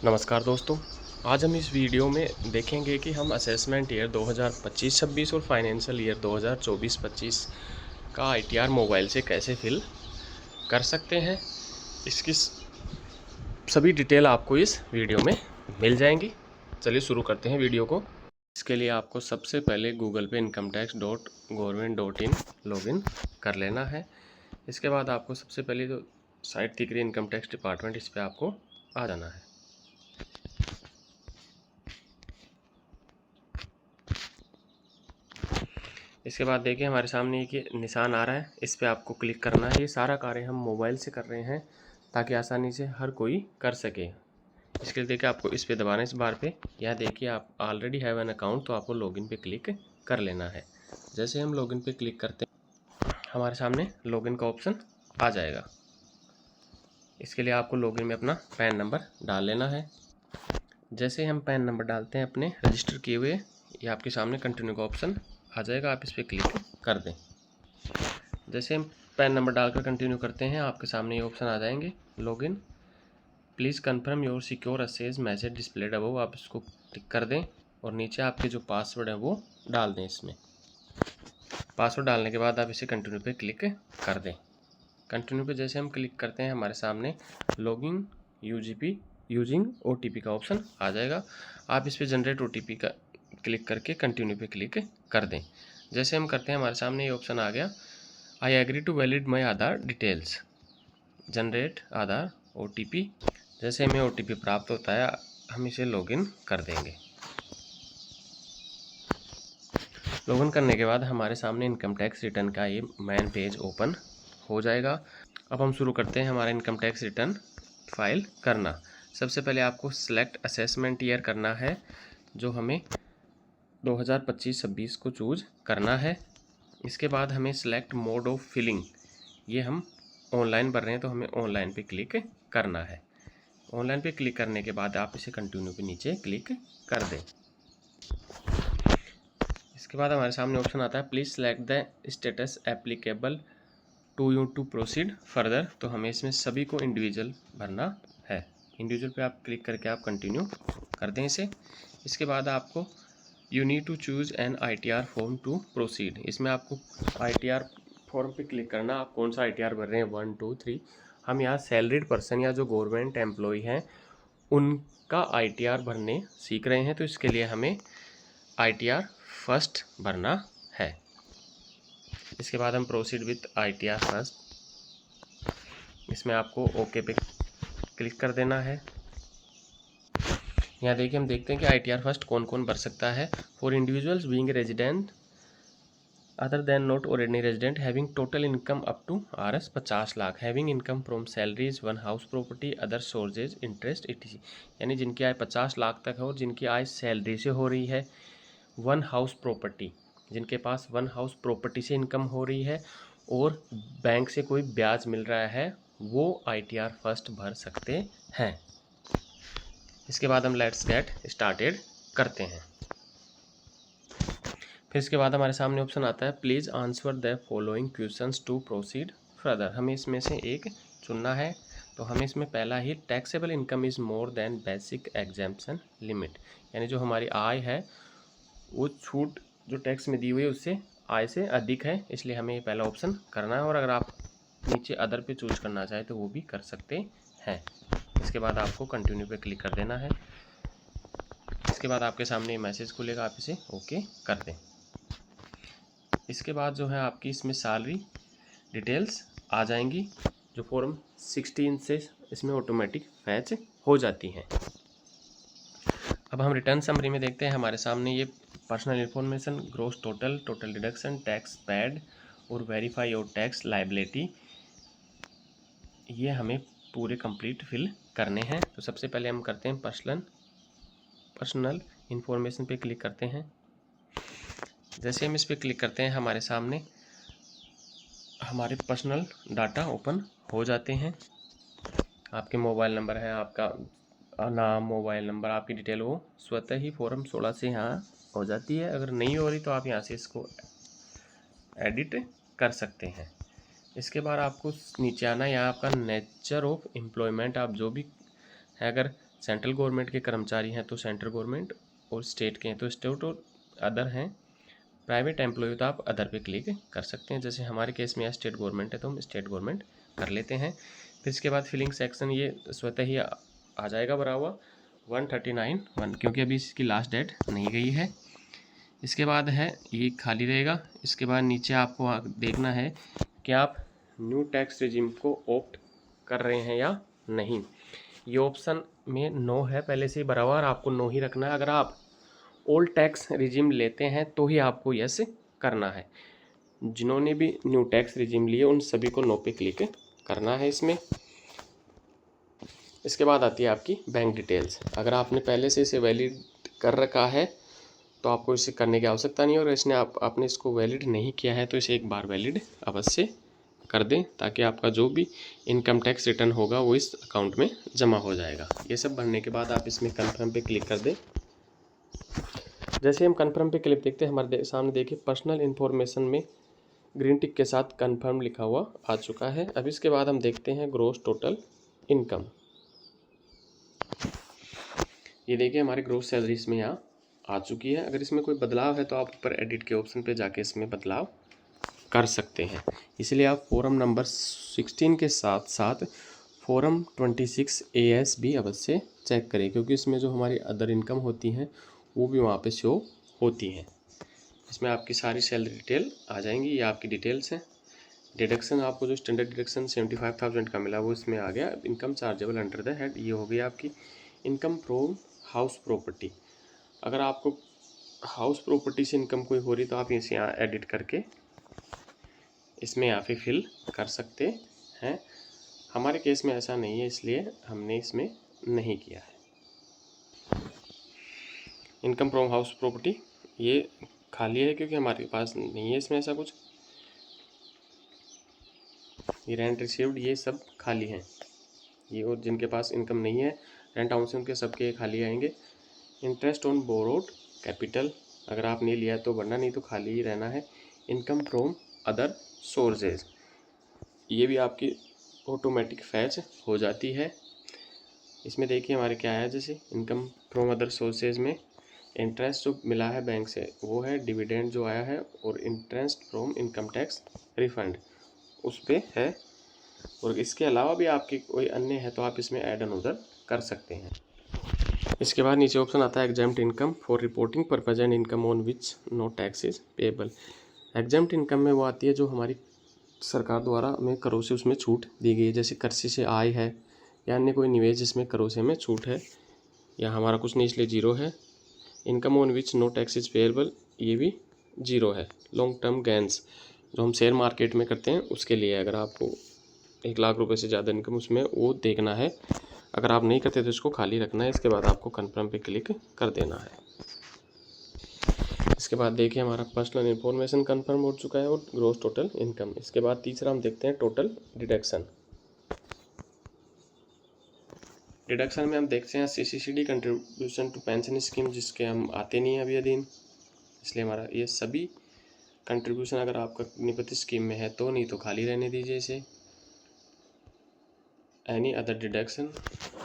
नमस्कार दोस्तों। आज हम इस वीडियो में देखेंगे कि हम असेसमेंट ईयर 2025-26 और फाइनेंशियल ईयर 2024-25 का आईटीआर मोबाइल से कैसे फिल कर सकते हैं। इसकी सभी डिटेल आपको इस वीडियो में मिल जाएंगी। चलिए शुरू करते हैं वीडियो को। इसके लिए आपको सबसे पहले गूगल पे incometax.government.in लॉगिन कर लेना है। इसके बाद आपको सबसे पहले जो साइट दिख रही है इनकम टैक्स डिपार्टमेंट, इस पर आपको आ जाना है। इसके बाद देखिए हमारे सामने एक निशान आ रहा है, इस पर आपको क्लिक करना है। ये सारा कार्य हम मोबाइल से कर रहे हैं ताकि आसानी से हर कोई कर सके। इसके लिए देखिए आपको इस पर दबाना, इस बार पे। या देखिए आप ऑलरेडी हैव एन अकाउंट, तो आपको लॉगिन पे क्लिक कर लेना है। जैसे हम लॉगिन पे क्लिक करते हैं हमारे सामने लॉगिन का ऑप्शन आ जाएगा। इसके लिए आपको लॉगिन में अपना पैन नंबर डाल लेना है। जैसे हम पैन नंबर डालते हैं अपने रजिस्टर किए हुए, ये आपके सामने कंटिन्यू का ऑप्शन आ जाएगा, आप इस पर क्लिक कर दें। जैसे हम पैन नंबर डालकर कंटिन्यू करते हैं, आपके सामने ये ऑप्शन आ जाएंगे, login please confirm your secure access message displayed above, आप इसको टिक कर दें और नीचे आपके जो पासवर्ड है वो डाल दें। इसमें पासवर्ड डालने के बाद आप इसे कंटिन्यू पे क्लिक कर दें। कंटिन्यू पे जैसे हम क्लिक करते हैं हमारे सामने लॉगिन यूजिंग OTP का ऑप्शन आ जाएगा। आप इस पर जनरेट OTP का क्लिक करके कंटिन्यू पे क्लिक कर दें। जैसे हम करते हैं हमारे सामने ये ऑप्शन आ गया, I agree to valid my Aadhaar details, generate Aadhaar OTP। जैसे हमें OTP प्राप्त होता है हम इसे लॉगिन कर देंगे। लॉगिन करने के बाद हमारे सामने इनकम टैक्स रिटर्न का ये मेन पेज ओपन हो जाएगा। अब हम शुरू करते हैं हमारा इनकम टैक्स रिटर्न फाइल करना। सबसे पहले आपको सिलेक्ट असेसमेंट ईयर करना है, जो हमें 2025-26 को चूज करना है। इसके बाद हमें सिलेक्ट मोड ऑफ फिलिंग, ये हम ऑनलाइन भर रहे हैं तो हमें ऑनलाइन पे क्लिक करना है। ऑनलाइन पे क्लिक करने के बाद आप इसे कंटिन्यू पे नीचे क्लिक कर दें। इसके बाद हमारे सामने ऑप्शन आता है please select the status applicable to you to proceed further, तो हमें इसमें सभी को इंडिविजुअल भरना है। इंडिविजुअल पे आप क्लिक करके आप कंटिन्यू कर दें इसे। इसके बाद आपको you need to choose an ITR form to proceed, इसमें आपको ITR फॉर्म पे क्लिक करना, आप कौन सा ITR भर रहे हैं 1 2 3। हम यहाँ सैलरीड पर्सन या जो गवर्नमेंट एम्प्लॉय हैं उनका ITR भरने सीख रहे हैं, तो इसके लिए हमें ITR फर्स्ट भरना है। इसके बाद हम प्रोसीड विथ ITR फर्स्ट, इसमें आपको ओके पे क्लिक कर देना है। यहाँ देखिए हम देखते हैं कि ITR फर्स्ट कौन कौन भर सकता है। For individuals being resident other than not ordinary resident having total income up to RS 50 lakh, having income from salaries, one house property, other sources, interest ETC, यानी जिनकी आय 50 लाख तक है और जिनकी आय सैलरी से हो रही है, वन हाउस प्रॉपर्टी, जिनके पास वन हाउस प्रॉपर्टी से इनकम हो रही है और बैंक से कोई ब्याज मिल रहा है, वो ITR फर्स्ट भर सकते हैं। इसके बाद हम लेट्स गेट स्टार्टेड करते हैं। फिर इसके बाद हमारे सामने ऑप्शन आता है please answer the following questions to proceed further, हमें इसमें से एक चुनना है। तो हमें इसमें पहला ही taxable income is more than basic exemption limit, यानी जो हमारी आय है वो छूट जो टैक्स में दी हुई है उससे आय से अधिक है, इसलिए हमें ये पहला ऑप्शन करना है। और अगर आप नीचे अदर पे चूज करना चाहें तो वो भी कर सकते हैं। इसके बाद आपको कंटिन्यू पे क्लिक कर देना है। इसके बाद आपके सामने मैसेज खुलेगा, आप इसे ओके कर दें। इसके बाद जो है आपकी इसमें सैलरी डिटेल्स आ जाएंगी, जो फॉर्म 16 से इसमें ऑटोमेटिक फैच हो जाती हैं। अब हम रिटर्न समरी में देखते हैं हमारे सामने ये personal information, gross total, total deduction, tax paid और वेरीफाई योर टैक्स लायबिलिटी, ये हमें पूरे कंप्लीट फिल करने हैं। तो सबसे पहले हम करते हैं पर्सनल इन्फॉर्मेशन पे क्लिक करते हैं। जैसे हम इस पर क्लिक करते हैं हमारे सामने हमारे पर्सनल डाटा ओपन हो जाते हैं। आपके मोबाइल नंबर है, आपका नाम, मोबाइल नंबर, आपकी डिटेल वो स्वतः ही फॉर्म 16 से यहाँ हो जाती है। अगर नहीं हो रही तो आप यहाँ से इसको एडिट कर सकते हैं। इसके बाद आपको नीचे आना है, यहाँ आपका नेचर ऑफ एम्प्लॉयमेंट, आप जो भी है, अगर सेंट्रल गवर्नमेंट के कर्मचारी हैं तो सेंट्रल गवर्नमेंट, और स्टेट के हैं तो स्टेट, और अदर हैं प्राइवेट एम्प्लॉय तो आप अदर पे क्लिक कर सकते हैं। जैसे हमारे केस में स्टेट गवर्नमेंट है तो हम स्टेट गवर्नमेंट कर लेते हैं। फिर इसके बाद फिलिंग सेक्शन ये स्वतः ही आ जाएगा भरा हुआ 139 क्योंकि अभी इसकी लास्ट डेट नहीं गई है। इसके बाद है ये खाली रहेगा। इसके बाद नीचे आपको देखना है कि आप न्यू टैक्स रिजिम को ऑप्ट कर रहे हैं या नहीं। ये ऑप्शन में नो है पहले से ही भरा हुआ और आपको नो ही रखना है। अगर आप ओल्ड टैक्स रिजिम लेते हैं तो ही आपको यस करना है। जिन्होंने भी न्यू टैक्स रिजिम लिए उन सभी को नो पे क्लिक करना है इसमें। इसके बाद आती है आपकी बैंक डिटेल्स। अगर आपने पहले से इसे वैलिड कर रखा है तो आपको इसे करने की आवश्यकता नहीं है, और इसने आपने इसको वैलिड नहीं किया है तो इसे एक बार वैलिड अवश्य कर दें, ताकि आपका जो भी इनकम टैक्स रिटर्न होगा वो इस अकाउंट में जमा हो जाएगा। ये सब भरने के बाद आप इसमें कन्फर्म पे क्लिक कर दें। जैसे हम कन्फर्म पे क्लिक देखते हैं हमारे सामने देखिए पर्सनल इन्फॉर्मेशन में ग्रीन टिक के साथ कन्फर्म लिखा हुआ आ चुका है। अब इसके बाद हम देखते हैं ग्रॉस टोटल इनकम। ये देखिए हमारी ग्रॉस सैलरी इसमें यहाँ आ चुकी है। अगर इसमें कोई बदलाव है तो आप ऊपर एडिट के ऑप्शन पे जाके इसमें बदलाव कर सकते हैं। इसलिए आप फॉर्म नंबर 16 के साथ साथ फॉर्म 26 AS भी अवश्य चेक करें, क्योंकि इसमें जो हमारी अदर इनकम होती हैं वो भी वहाँ पे शो होती हैं। इसमें आपकी सारी सैलरी डिटेल आ जाएंगी। ये आपकी डिटेल्स हैं। डिडक्शन आपको जो स्टैंडर्ड डिडक्शन 75,000 का मिला वो इसमें आ गया। Income chargeable under the head ये हो गई आपकी इनकम फ्रॉम हाउस प्रॉपर्टी। अगर आपको हाउस प्रॉपर्टी से इनकम कोई हो रही तो आप इसे यहाँ एडिट करके इसमें यहाँ पे फिल कर सकते हैं। हमारे केस में ऐसा नहीं है इसलिए हमने इसमें नहीं किया है। इनकम फ्रॉम हाउस प्रॉपर्टी ये खाली है क्योंकि हमारे पास नहीं है इसमें ऐसा कुछ। ये रेंट रिसीव्ड ये सब खाली हैं। ये और जिनके पास इनकम नहीं है रेंट हाउस उनके सबके खाली आएंगे। इंटरेस्ट ऑन बोरोड कैपिटल अगर आपने लिया तो भरना, नहीं तो खाली ही रहना है। इनकम फ्रॉम अदर सोर्सेज ये भी आपकी ऑटोमेटिक फैच हो जाती है। इसमें देखिए हमारे क्या है, जैसे इनकम फ्रॉम अदर सोर्सेज में इंटरेस्ट जो मिला है बैंक से वो है, डिविडेंड जो आया है, और interest from income tax refund उस पर है। और इसके अलावा भी आपकी कोई अन्य है तो आप इसमें ऐड ऑन उधर कर सकते हैं। इसके बाद नीचे ऑप्शन आता है exempt income for reporting purpose and income on which no tax is payable. Exempt income में वो आती है जो हमारी सरकार द्वारा हमें करों से उसमें छूट दी गई है, जैसे कृषि से आय है या अन्य कोई निवेश जिसमें करों से हमें छूट है, या हमारा कुछ नहीं इसलिए जीरो है। Income on which no tax is payable ये भी जीरो है। लॉन्ग टर्म गेंस जो हम शेयर मार्केट में करते हैं उसके लिए अगर आपको 1 लाख रुपए से ज़्यादा इनकम उसमें वो देखना है। अगर आप नहीं करते तो इसको खाली रखना है। इसके बाद आपको कन्फर्म पे क्लिक कर देना है। इसके बाद देखिए हमारा पर्सनल इन्फॉर्मेशन कन्फर्म हो चुका है और ग्रॉस टोटल इनकम। इसके बाद तीसरा हम देखते हैं टोटल डिडक्शन। डिडक्शन में हम देखते हैं CCCD contribution to pension scheme जिसके हम आते नहीं हैं अभी अधीन, इसलिए हमारा ये सभी कंट्रीब्यूशन अगर आपका निपति स्कीम में है तो, नहीं तो खाली रहने दीजिए इसे। Any other deduction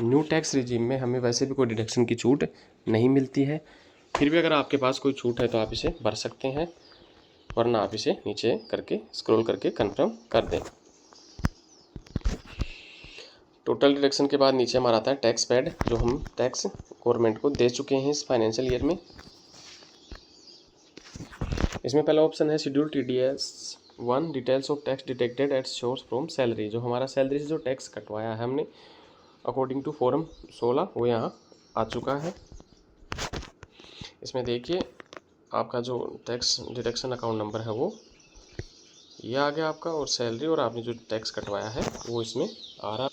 new tax regime में हमें वैसे भी कोई डिडक्शन की छूट नहीं मिलती है, फिर भी अगर आपके पास कोई छूट है तो आप इसे भर सकते हैं, वरना आप इसे नीचे करके स्क्रॉल करके कंफर्म कर दें। टोटल डिडक्शन के बाद नीचे हमारा आता है टैक्स पेड जो हम टैक्स गवर्नमेंट को दे चुके हैं इस फाइनेंशियल ईयर में। इसमें पहला ऑप्शन है schedule TDS 1 details of tax detected at source from salary. जो हमारा सैलरी से जो टैक्स कटवाया है हमने अकॉर्डिंग टू फॉर्म 16 वो यहाँ आ चुका है। इसमें देखिए आपका जो टैक्स डिडक्शन अकाउंट नंबर है वो ये आ गया आपका, और सैलरी और आपने जो टैक्स कटवाया है वो इसमें आ रहा।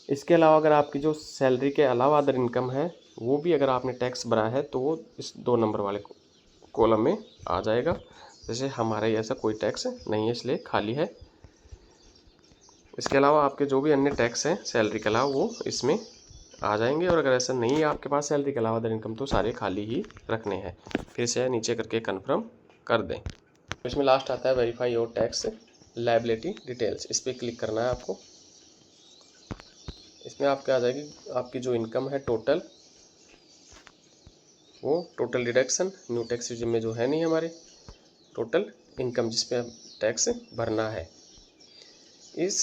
इसके अलावा अगर आपकी जो सैलरी के अलावा अदर इनकम है वो भी अगर आपने टैक्स भरा है तो वो इस 2 नंबर वाले कॉलम में आ जाएगा। जैसे हमारा ऐसा कोई टैक्स नहीं है इसलिए खाली है। इसके अलावा आपके जो भी अन्य टैक्स हैं सैलरी के अलावा वो इसमें आ जाएंगे, और अगर ऐसा नहीं है आपके पास सैलरी के अलावा अदर इनकम तो सारे खाली ही रखने हैं। फिर से नीचे करके कन्फर्म कर दें। इसमें लास्ट आता है verify your tax liability details, इस पर क्लिक करना है आपको। इसमें आपके आ जाएगी आपकी जो इनकम है टोटल, वो total deduction new tax regime में जो है नहीं हमारे, टोटल इनकम जिस पे टैक्स भरना है। इस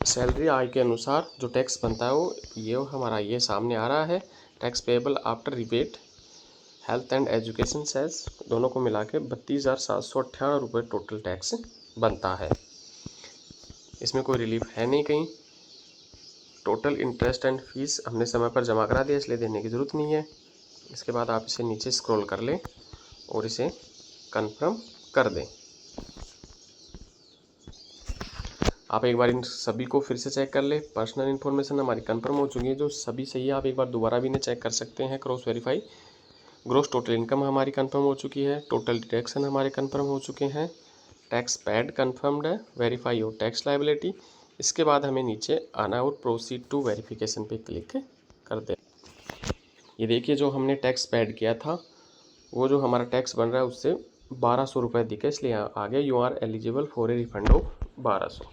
सैलरी आय के अनुसार जो टैक्स बनता है वो ये हमारा ये सामने आ रहा है। Tax payable after rebate health and education cess दोनों को मिला के 32,798 रुपये टोटल टैक्स बनता है। इसमें कोई रिलीफ है नहीं कहीं। टोटल इंटरेस्ट एंड फीस हमने समय पर जमा करा दिया, इसलिए देने की ज़रूरत नहीं है। इसके बाद आप इसे नीचे स्क्रॉल कर लें और इसे कंफर्म कर दें। आप एक बार इन सभी को फिर से चेक कर ले। पर्सनल इन्फॉर्मेशन हमारी कंफर्म हो चुकी है, जो सभी सही है। आप एक बार दोबारा भी इन्हें चेक कर सकते हैं, cross verify. Gross total income हमारी कंफर्म हो चुकी है, टोटल डिडक्शन हमारे कंफर्म हो चुके हैं, टैक्स पेड कंफर्म्ड है, वेरीफाई योर टैक्स लायबिलिटी। इसके बाद हमें नीचे आना और प्रोसीड टू वेरिफिकेशन पे क्लिक कर दे। ये देखिए जो हमने टैक्स पेड किया था वो जो हमारा टैक्स बन रहा है उससे 1200 रुपये दिखे, इसलिए आ गया you are eligible for a refund of 1200।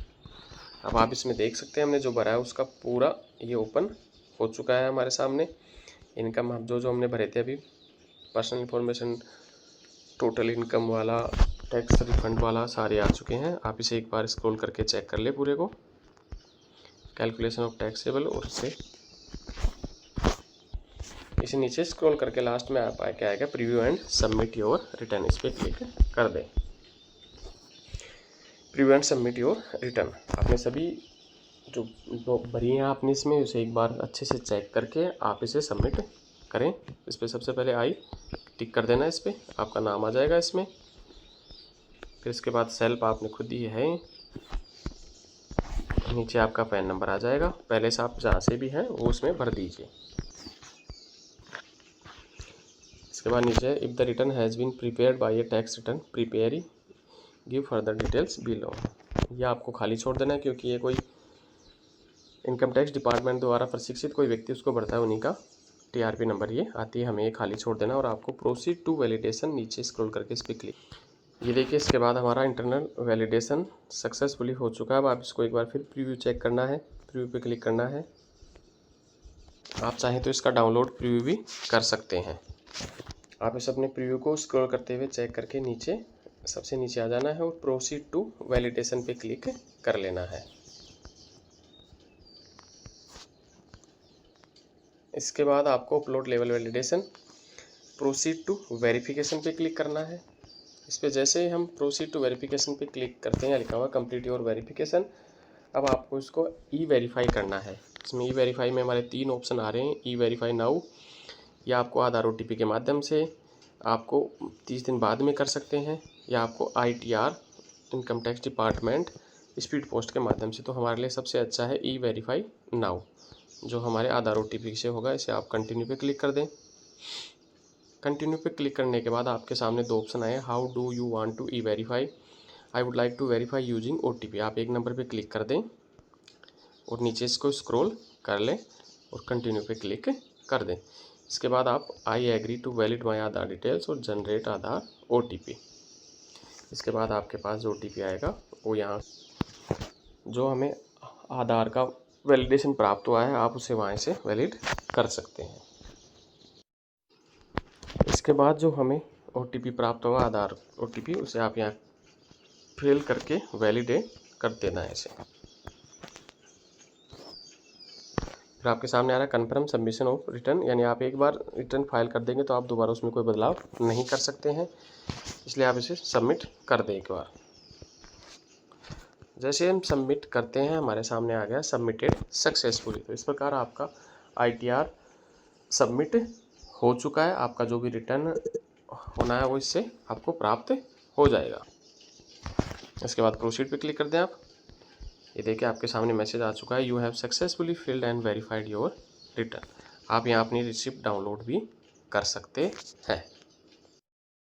अब आप इसमें देख सकते हैं हमने जो भरा है उसका पूरा ये ओपन हो चुका है हमारे सामने। इनकम हम जो हमने भरे थे अभी, पर्सनल इन्फॉर्मेशन, टोटल इनकम वाला, टैक्स रिफंड वाला, सारे आ चुके हैं। आप इसे एक बार स्क्रॉल करके चेक कर ले पूरे को, कैलकुलेशन ऑफ टैक्सेबल, और इसे नीचे स्क्रॉल करके लास्ट में आप क्या आएगा preview and submit your return, इस पर क्लिक कर दें। Preview and submit your return आपने सभी जो भरी हैं आपने इसमें, उसे एक बार अच्छे से चेक करके आप इसे सबमिट करें। इस पर सबसे पहले आई टिक कर देना, इस पर आपका नाम आ जाएगा इसमें। फिर इसके बाद सेल्फ आपने खुद दी है, नीचे आपका पैन नंबर आ जाएगा, पहले से आप जहाँ से भी हैं वो उसमें भर दीजिए। इसके बाद नीचे if the return has been prepared by a tax return preparer give further details below. ये आपको खाली छोड़ देना है, क्योंकि ये कोई इनकम टैक्स डिपार्टमेंट द्वारा प्रशिक्षित कोई व्यक्ति उसको भरता है, उन्हीं का टीआरपी नंबर ये आती है, हमें ये खाली छोड़ देना। और आपको प्रोसीड टू वैलिडेशन नीचे स्क्रॉल करके इस पर क्लिक। ये देखिए इसके बाद हमारा इंटरनल वैलिडेशन सक्सेसफुली हो चुका है। अब आप इसको एक बार फिर प्रीव्यू चेक करना है, प्रीव्यू पे क्लिक करना है। आप चाहें तो इसका डाउनलोड प्रीव्यू भी कर सकते हैं। आप इस अपने प्रीव्यू को स्क्रॉल करते हुए चेक करके नीचे सबसे नीचे आ जाना है और प्रोसीड टू वैलिडेशन पे क्लिक कर लेना है। इसके बाद आपको upload level validation proceed to verification पे क्लिक करना है। इस पर जैसे ही हम प्रोसीड टू वेरिफिकेशन पे क्लिक करते हैं, लिखा हुआ कंप्लीट योर वेरिफिकेशन। अब आपको इसको ई वेरीफाई करना है। इसमें ई वेरीफाई में हमारे 3 ऑप्शन आ रहे हैं। ई वेरीफाई नाउ, या आपको आधार OTP के माध्यम से आपको 30 दिन बाद में कर सकते हैं, या आपको ITR income tax department speed post के माध्यम से। तो हमारे लिए सबसे अच्छा है ई वेरीफाई नाउ, जो हमारे आधार OTP से होगा। इसे आप कंटिन्यू पे क्लिक कर दें। कंटिन्यू पे क्लिक करने के बाद आपके सामने 2 ऑप्शन आए, how do you want to e verify, I would like to verify using OTP। आप 1 नंबर पे क्लिक कर दें और नीचे इसको स्क्रॉल कर लें और कंटिन्यू पे क्लिक कर दें। इसके बाद आप I agree to valid my Aadhaar details और जनरेट आधार OTP। इसके बाद आपके पास जो OTP आएगा वो यहाँ जो हमें आधार का वैलिडेशन प्राप्त हुआ है, आप उसे वहाँ से वैलिड कर सकते हैं। इसके बाद जो हमें OTP प्राप्त हुआ आधार OTP, उसे आप यहाँ फिल करके वैलिडेट कर देना है इसे। फिर आपके सामने आ रहा है कन्फर्म सबमिशन ऑफ रिटर्न, यानी आप एक बार रिटर्न फाइल कर देंगे तो आप दोबारा उसमें कोई बदलाव नहीं कर सकते हैं, इसलिए आप इसे सबमिट कर दें एक बार। जैसे हम सबमिट करते हैं हमारे सामने आ गया सबमिटेड सक्सेसफुली। तो इस प्रकार आपका ITR सबमिट हो चुका है। आपका जो भी रिटर्न होना है वो इससे आपको प्राप्त हो जाएगा। इसके बाद प्रोसीड पे क्लिक कर दें आप। ये देखिए आपके सामने मैसेज आ चुका है, you have successfully filled and verified your return. आप यहाँ अपनी रिसिप्ट डाउनलोड भी कर सकते हैं।